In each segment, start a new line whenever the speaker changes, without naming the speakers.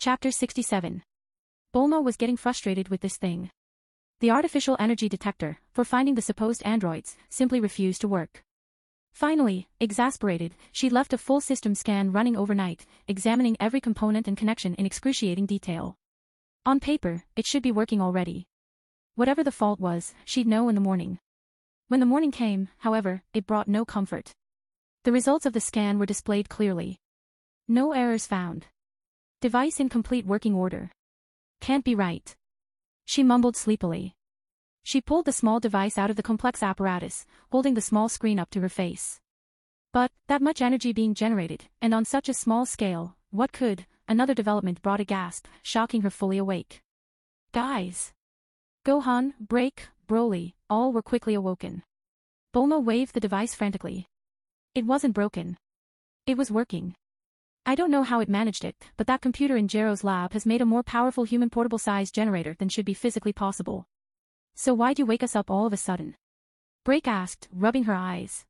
Chapter 67. Bulma was getting frustrated with this thing. The artificial energy detector, for finding the supposed androids, simply refused to work. Finally, exasperated, she left a full system scan running overnight, examining every component and connection in excruciating detail. On paper, it should be working already. Whatever the fault was, she'd know in the morning. When the morning came, however, it brought no comfort. The results of the scan were displayed clearly. No errors found. Device in complete working order. Can't be right. She mumbled sleepily. She pulled the small device out of the complex apparatus, holding the small screen up to her face. But, that much energy being generated, and on such a small scale, what could? Another development brought a gasp, shocking her fully awake. Guys! Gohan, Break, Broly, all were quickly awoken. Bulma waved the device frantically. It wasn't broken. It was working. I don't know how it managed it, but that computer in Jero's lab has made a more powerful human portable-sized generator than should be physically possible. So why'd you wake us up all of a sudden? Break asked, rubbing her eyes.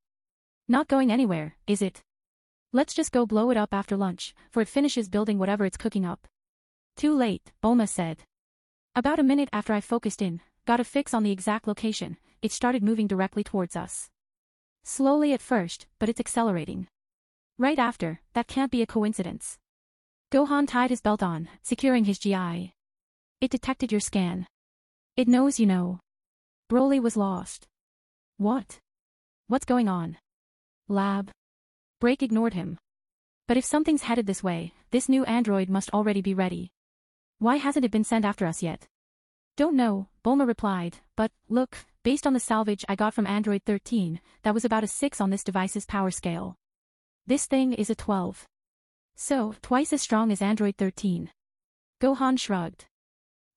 Not going anywhere, is it? Let's just go blow it up after lunch, for it finishes building whatever it's cooking up. Too late, Bulma said. About a minute after I focused in, got a fix on the exact location, it started moving directly towards us. Slowly at first, but it's accelerating. Right after, that can't be a coincidence. Gohan tied his belt on, securing his GI. It detected your scan. It knows you know. Broly was lost. What? What's going on? Lab. Break ignored him. But if something's headed this way, this new android must already be ready. Why hasn't it been sent after us yet? Don't know, Bulma replied, but, look, based on the salvage I got from Android 13, that was about a 6 on this device's power scale. This thing is a 12. So, twice as strong as Android 13. Gohan shrugged.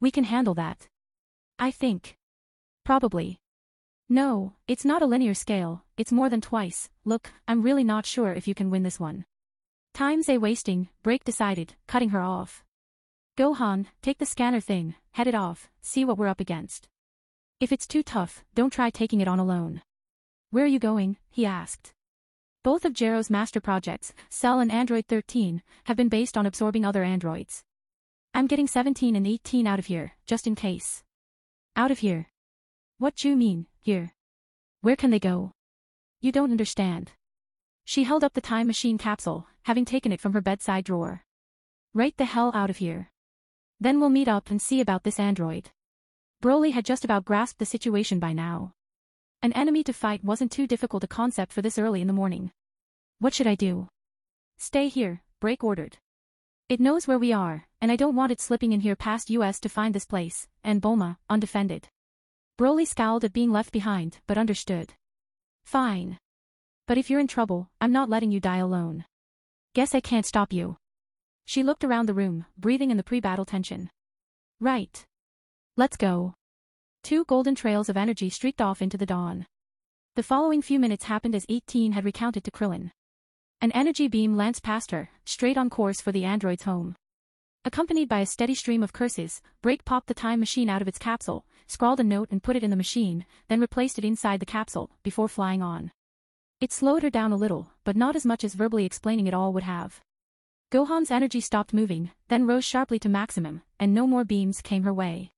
We can handle that. I think. Probably. No, it's not a linear scale, it's more than twice. Look, I'm really not sure if you can win this one. Time's wasting, Break decided, cutting her off. Gohan, take the scanner thing, head it off, see what we're up against. If it's too tough, don't try taking it on alone. Where are you going? He asked. Both of Jero's master projects, Cell and Android 13, have been based on absorbing other androids. I'm getting 17 and 18 out of here, just in case. Out of here? What do you mean, here? Where can they go? You don't understand. She held up the time machine capsule, having taken it from her bedside drawer. Right the hell out of here. Then we'll meet up and see about this android. Broly had just about grasped the situation by now. An enemy to fight wasn't too difficult a concept for this early in the morning. What should I do? Stay here, Break ordered. It knows where we are, and I don't want it slipping in here past us to find this place, and Bulma, undefended. Broly scowled at being left behind, but understood. Fine. But if you're in trouble, I'm not letting you die alone. Guess I can't stop you. She looked around the room, breathing in the pre-battle tension. Right. Let's go. 2 golden trails of energy streaked off into the dawn. The following few minutes happened as 18 had recounted to Krillin. An energy beam lanced past her, straight on course for the android's home. Accompanied by a steady stream of curses, Break popped the time machine out of its capsule, scrawled a note and put it in the machine, then replaced it inside the capsule, before flying on. It slowed her down a little, but not as much as verbally explaining it all would have. Gohan's energy stopped moving, then rose sharply to maximum, and no more beams came her way.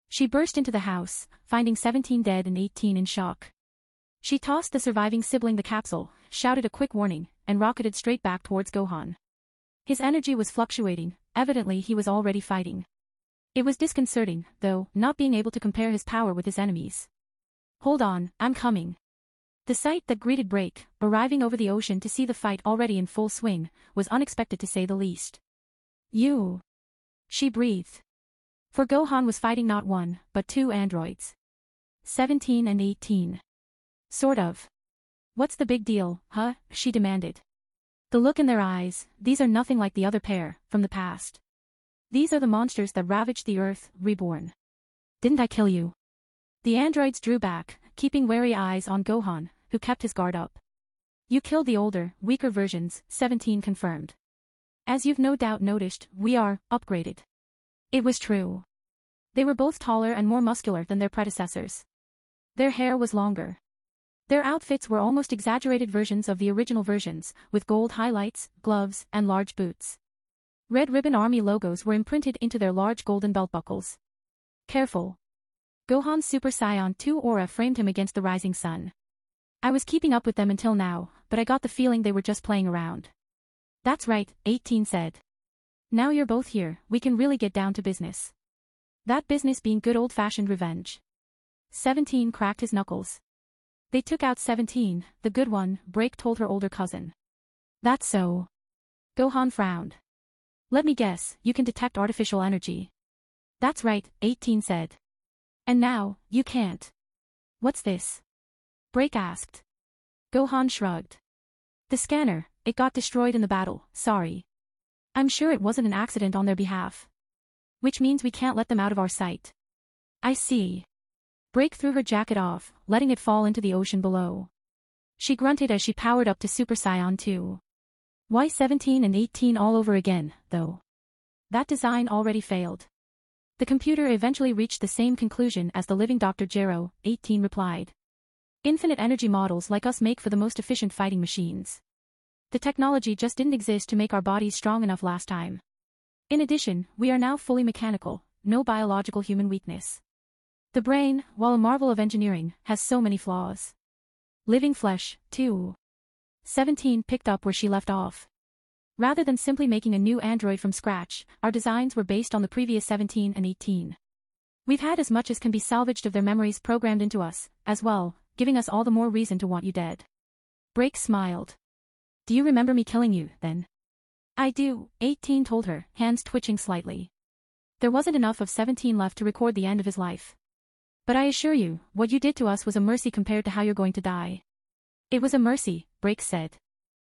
She burst into the house, finding 17 dead and 18 in shock. She tossed the surviving sibling the capsule, shouted a quick warning, and rocketed straight back towards Gohan. His energy was fluctuating, evidently he was already fighting. It was disconcerting, though, not being able to compare his power with his enemies. Hold on, I'm coming. The sight that greeted Break, arriving over the ocean to see the fight already in full swing, was unexpected to say the least. You. She breathed. For Gohan was fighting not 1, but 2 androids. 17 and 18. Sort of. What's the big deal, huh? She demanded. The look in their eyes, these are nothing like the other pair, from the past. These are the monsters that ravaged the Earth, reborn. Didn't I kill you? The androids drew back, keeping wary eyes on Gohan, who kept his guard up. You killed the older, weaker versions, 17 confirmed. As you've no doubt noticed, we are upgraded. It was true. They were both taller and more muscular than their predecessors. Their hair was longer. Their outfits were almost exaggerated versions of the original versions, with gold highlights, gloves, and large boots. Red Ribbon Army logos were imprinted into their large golden belt buckles. Careful. Gohan's Super Saiyan 2 aura framed him against the rising sun. I was keeping up with them until now, but I got the feeling they were just playing around. That's right, 18 said. Now you're both here, we can really get down to business. That business being good old-fashioned revenge. 17 cracked his knuckles. They took out 17, the good one, Break told her older cousin. That's so. Gohan frowned. Let me guess, you can detect artificial energy. That's right, 18 said. And now, you can't. What's this? Break asked. Gohan shrugged. The scanner, it got destroyed in the battle, sorry. I'm sure it wasn't an accident on their behalf. Which means we can't let them out of our sight. I see. Break threw her jacket off, letting it fall into the ocean below. She grunted as she powered up to Super Saiyan 2. Why 17 and 18 all over again, though? That design already failed. The computer eventually reached the same conclusion as the living Dr. Gero, 18 replied. Infinite energy models like us make for the most efficient fighting machines. The technology just didn't exist to make our bodies strong enough last time. In addition, we are now fully mechanical, no biological human weakness. The brain, while a marvel of engineering, has so many flaws. Living flesh, too. 17 picked up where she left off. Rather than simply making a new android from scratch, our designs were based on the previous 17 and 18. We've had as much as can be salvaged of their memories programmed into us, as well, giving us all the more reason to want you dead. Break smiled. Do you remember me killing you, then? I do, 18 told her, hands twitching slightly. There wasn't enough of 17 left to record the end of his life. But I assure you, what you did to us was a mercy compared to how you're going to die. It was a mercy, Break said.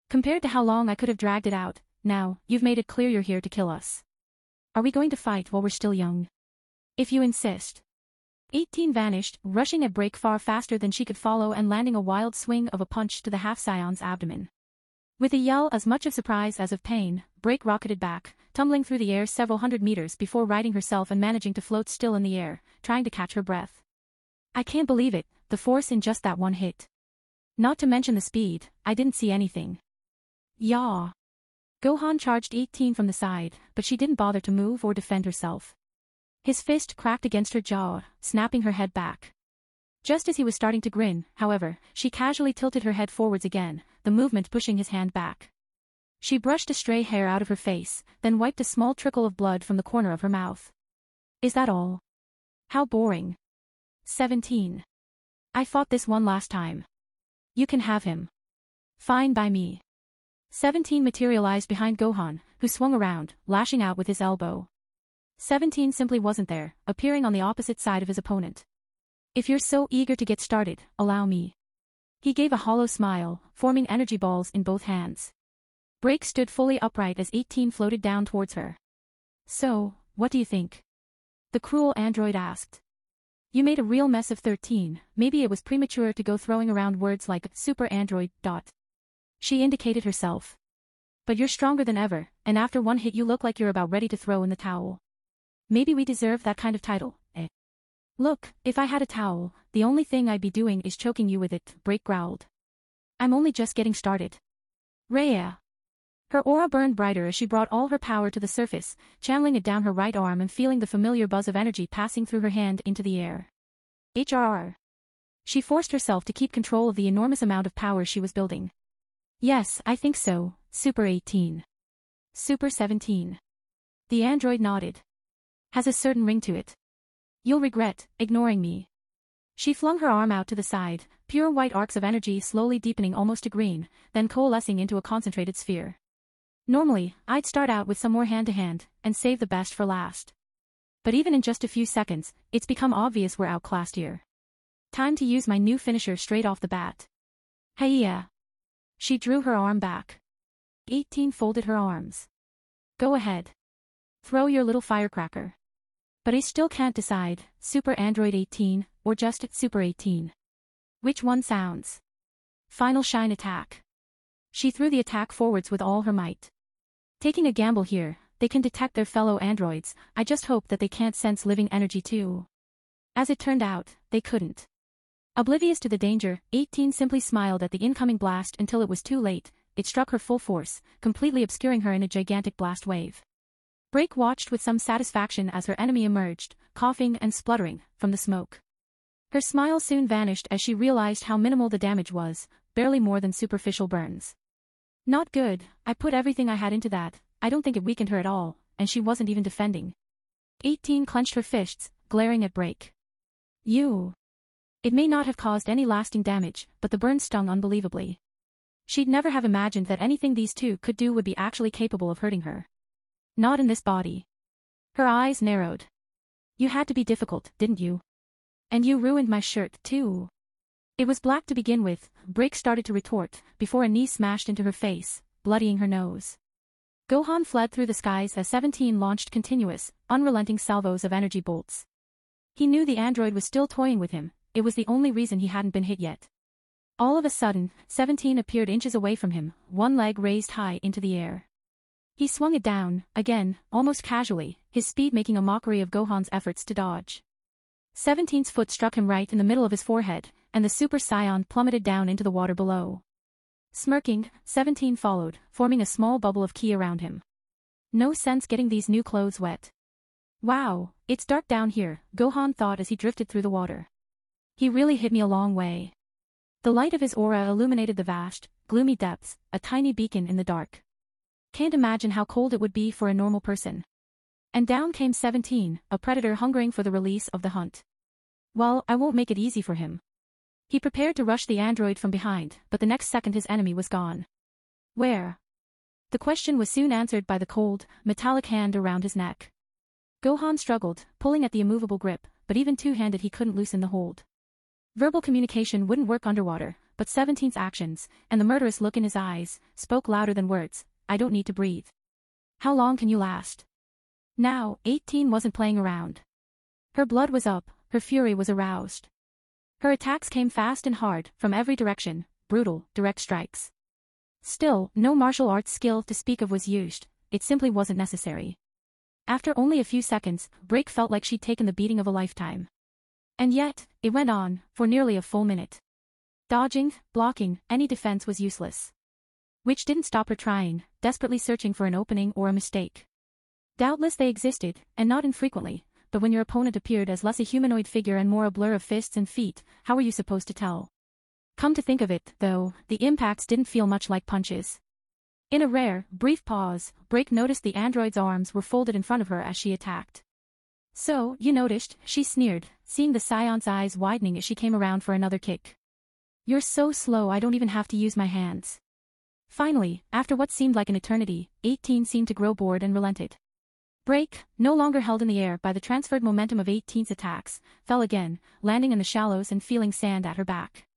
Compared to how long I could have dragged it out, now, you've made it clear you're here to kill us. Are we going to fight while we're still young? If you insist. 18 vanished, rushing at Break far faster than she could follow and landing a wild swing of a punch to the half-Scion's abdomen. With a yell as much of surprise as of pain, Break rocketed back, tumbling through the air several hundred meters before righting herself and managing to float still in the air, trying to catch her breath. I can't believe it, the force in just that one hit. Not to mention the speed, I didn't see anything. Yaw. Gohan charged 18 from the side, but she didn't bother to move or defend herself. His fist cracked against her jaw, snapping her head back. Just as he was starting to grin, however, she casually tilted her head forwards again, the movement pushing his hand back. She brushed a stray hair out of her face, then wiped a small trickle of blood from the corner of her mouth. Is that all? How boring. 17. I fought this one last time. You can have him. Fine by me. 17 materialized behind Gohan, who swung around, lashing out with his elbow. 17 simply wasn't there, appearing on the opposite side of his opponent. If you're so eager to get started, allow me. He gave a hollow smile, forming energy balls in both hands. Break stood fully upright as 18 floated down towards her. So, what do you think? The cruel android asked. You made a real mess of 13, maybe it was premature to go throwing around words like super android. She indicated herself. But you're stronger than ever, and after one hit you look like you're about ready to throw in the towel. Maybe we deserve that kind of title, eh? Look, if I had a towel, the only thing I'd be doing is choking you with it, Break growled. I'm only just getting started. Rhea. Her aura burned brighter as she brought all her power to the surface, channeling it down her right arm and feeling the familiar buzz of energy passing through her hand into the air. HRR. She forced herself to keep control of the enormous amount of power she was building. Yes, I think so, Super 18. Super 17. The android nodded. Has a certain ring to it. You'll regret ignoring me. She flung her arm out to the side, pure white arcs of energy slowly deepening almost to green, then coalescing into a concentrated sphere. Normally, I'd start out with some more hand-to-hand, and save the best for last. But even in just a few seconds, it's become obvious we're outclassed here. Time to use my new finisher straight off the bat. Hiya. She drew her arm back. 18 folded her arms. Go ahead. Throw your little firecracker. But I still can't decide, Super Android 18, or just Super 18. Which one sounds? Final Shine Attack. She threw the attack forwards with all her might. Taking a gamble here, they can detect their fellow androids, I just hope that they can't sense living energy too. As it turned out, they couldn't. Oblivious to the danger, 18 simply smiled at the incoming blast until it was too late, it struck her full force, completely obscuring her in a gigantic blast wave. Break watched with some satisfaction as her enemy emerged, coughing and spluttering, from the smoke. Her smile soon vanished as she realized how minimal the damage was, barely more than superficial burns. Not good, I put everything I had into that, I don't think it weakened her at all, and she wasn't even defending. 18 clenched her fists, glaring at Break. You. It may not have caused any lasting damage, but the burn stung unbelievably. She'd never have imagined that anything these two could do would be actually capable of hurting her. Not in this body. Her eyes narrowed. You had to be difficult, didn't you? And you ruined my shirt, too. It was black to begin with, Break started to retort, before a knee smashed into her face, bloodying her nose. Gohan fled through the skies as 17 launched continuous, unrelenting salvos of energy bolts. He knew the android was still toying with him, it was the only reason he hadn't been hit yet. All of a sudden, 17 appeared inches away from him, one leg raised high into the air. He swung it down, again, almost casually, his speed making a mockery of Gohan's efforts to dodge. 17's foot struck him right in the middle of his forehead, and the Super Saiyan plummeted down into the water below. Smirking, 17 followed, forming a small bubble of ki around him. No sense getting these new clothes wet. Wow, it's dark down here, Gohan thought as he drifted through the water. He really hit me a long way. The light of his aura illuminated the vast, gloomy depths, a tiny beacon in the dark. Can't imagine how cold it would be for a normal person. And down came 17, a predator hungering for the release of the hunt. Well, I won't make it easy for him. He prepared to rush the android from behind, but the next second his enemy was gone. Where? The question was soon answered by the cold, metallic hand around his neck. Gohan struggled, pulling at the immovable grip, but even two-handed he couldn't loosen the hold. Verbal communication wouldn't work underwater, but 17's actions, and the murderous look in his eyes, spoke louder than words. I don't need to breathe. How long can you last? Now, 18 wasn't playing around. Her blood was up, her fury was aroused. Her attacks came fast and hard, from every direction, brutal, direct strikes. Still, no martial arts skill to speak of was used, it simply wasn't necessary. After only a few seconds, Break felt like she'd taken the beating of a lifetime. And yet, it went on, for nearly a full minute. Dodging, blocking, any defense was useless. Which didn't stop her trying, desperately searching for an opening or a mistake. Doubtless they existed, and not infrequently, but when your opponent appeared as less a humanoid figure and more a blur of fists and feet, how were you supposed to tell? Come to think of it, though, the impacts didn't feel much like punches. In a rare, brief pause, Break noticed the android's arms were folded in front of her as she attacked. So, you noticed, she sneered, seeing the Scion's eyes widening as she came around for another kick. You're so slow I don't even have to use my hands. Finally, after what seemed like an eternity, 18 seemed to grow bored and relented. Break, no longer held in the air by the transferred momentum of 18's attacks, fell again, landing in the shallows and feeling sand at her back.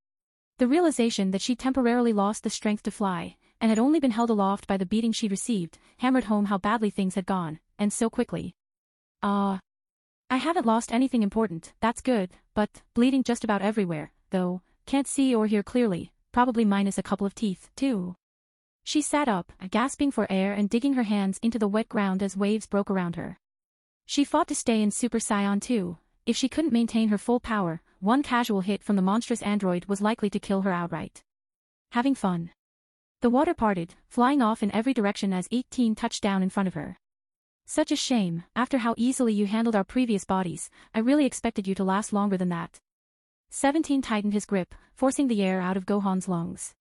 The realization that she'd temporarily lost the strength to fly, and had only been held aloft by the beating she'd received, hammered home how badly things had gone, and so quickly. I haven't lost anything important, that's good, but, bleeding just about everywhere, though, can't see or hear clearly, probably minus a couple of teeth, too. She sat up, gasping for air and digging her hands into the wet ground as waves broke around her. She fought to stay in Super Saiyan 2. If she couldn't maintain her full power, one casual hit from the monstrous android was likely to kill her outright. Having fun. The water parted, flying off in every direction as 18 touched down in front of her. Such a shame, after how easily you handled our previous bodies, I really expected you to last longer than that. 17 tightened his grip, forcing the air out of Gohan's lungs.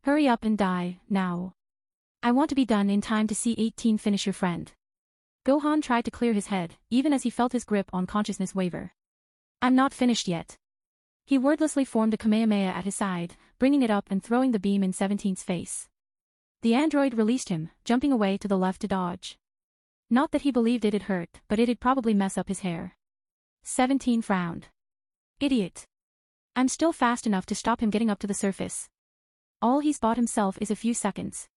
Hurry up and die, now. I want to be done in time to see 18 finish your friend. Gohan tried to clear his head, even as he felt his grip on consciousness waver. I'm not finished yet. He wordlessly formed a Kamehameha at his side, bringing it up and throwing the beam in 17's face. The android released him, jumping away to the left to dodge. Not that he believed it'd hurt, but it'd probably mess up his hair. 17 frowned. Idiot. I'm still fast enough to stop him getting up to the surface. All he's bought himself is a few seconds.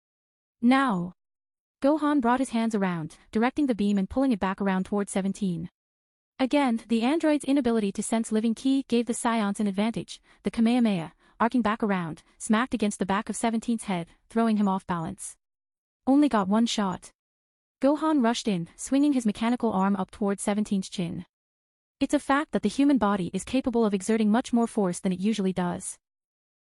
Now. Gohan brought his hands around, directing the beam and pulling it back around toward 17. Again, the android's inability to sense living ki gave the Scions an advantage. The Kamehameha, arcing back around, smacked against the back of 17's head, throwing him off balance. Only got one shot. Gohan rushed in, swinging his mechanical arm up toward 17's chin. It's a fact that the human body is capable of exerting much more force than it usually does.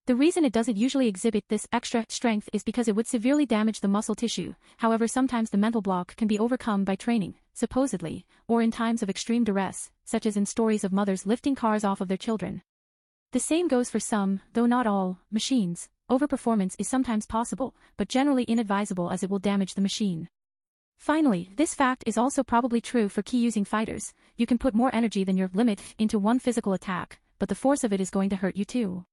The reason it doesn't usually exhibit this extra strength is because it would severely damage the muscle tissue. However, sometimes the mental block can be overcome by training, supposedly, or in times of extreme duress, such as in stories of mothers lifting cars off of their children. The same goes for some, though not all, machines. Overperformance is sometimes possible, but generally inadvisable as it will damage the machine. Finally, this fact is also probably true for key-using fighters. You can put more energy than your limit into one physical attack, but the force of it is going to hurt you too.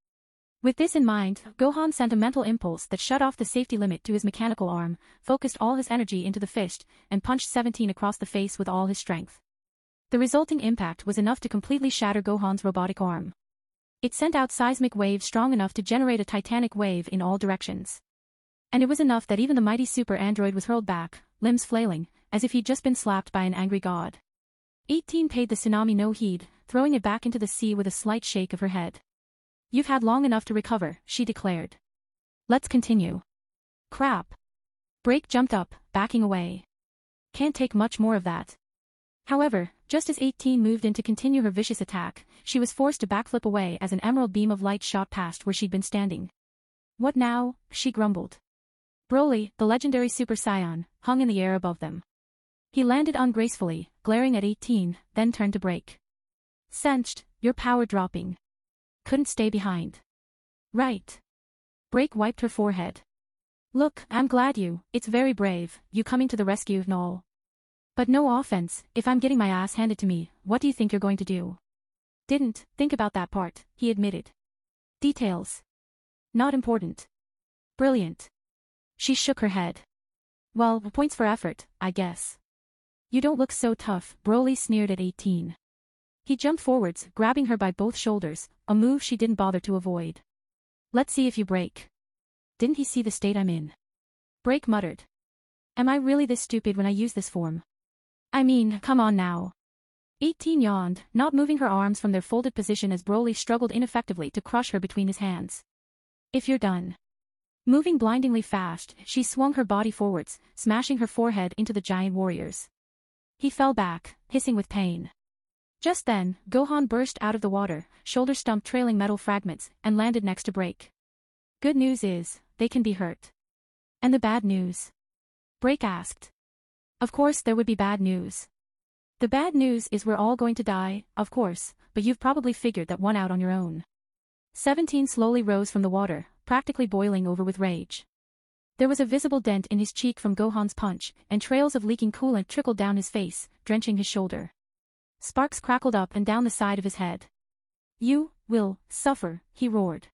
With this in mind, Gohan sent a mental impulse that shut off the safety limit to his mechanical arm, focused all his energy into the fist, and punched 17 across the face with all his strength. The resulting impact was enough to completely shatter Gohan's robotic arm. It sent out seismic waves strong enough to generate a titanic wave in all directions. And it was enough that even the mighty super android was hurled back, limbs flailing, as if he'd just been slapped by an angry god. 18 paid the tsunami no heed, throwing it back into the sea with a slight shake of her head. "You've had long enough to recover," she declared. "Let's continue." "Crap." Break jumped up, backing away. "Can't take much more of that." However, just as 18 moved in to continue her vicious attack, she was forced to backflip away as an emerald beam of light shot past where she'd been standing. "What now?" she grumbled. Broly, the legendary Super Saiyan, hung in the air above them. He landed ungracefully, glaring at 18, then turned to Break. "Sensed, your power dropping. Couldn't stay behind." "Right." Break wiped her forehead. "Look, I'm glad it's very brave, you coming to the rescue and all. But no offense, if I'm getting my ass handed to me, what do you think you're going to do?" "Didn't think about that part," he admitted. "Details. Not important." "Brilliant." She shook her head. "Well, points for effort, I guess." "You don't look so tough," Broly sneered at 18. He jumped forwards, grabbing her by both shoulders, a move she didn't bother to avoid. "Let's see if you break." "Didn't he see the state I'm in?" Break muttered. "Am I really this stupid when I use this form? I mean, come on now." 18 yawned, not moving her arms from their folded position as Broly struggled ineffectively to crush her between his hands. "If you're done." Moving blindingly fast, she swung her body forwards, smashing her forehead into the giant warriors. He fell back, hissing with pain. Just then, Gohan burst out of the water, shoulder stump trailing metal fragments, and landed next to Break. "Good news is, they can be hurt." "And the bad news?" Break asked. Of course there would be bad news. "The bad news is we're all going to die, of course, but you've probably figured that one out on your own." 17 slowly rose from the water, practically boiling over with rage. There was a visible dent in his cheek from Gohan's punch, and trails of leaking coolant trickled down his face, drenching his shoulder. Sparks crackled up and down the side of his head. "You will suffer," he roared.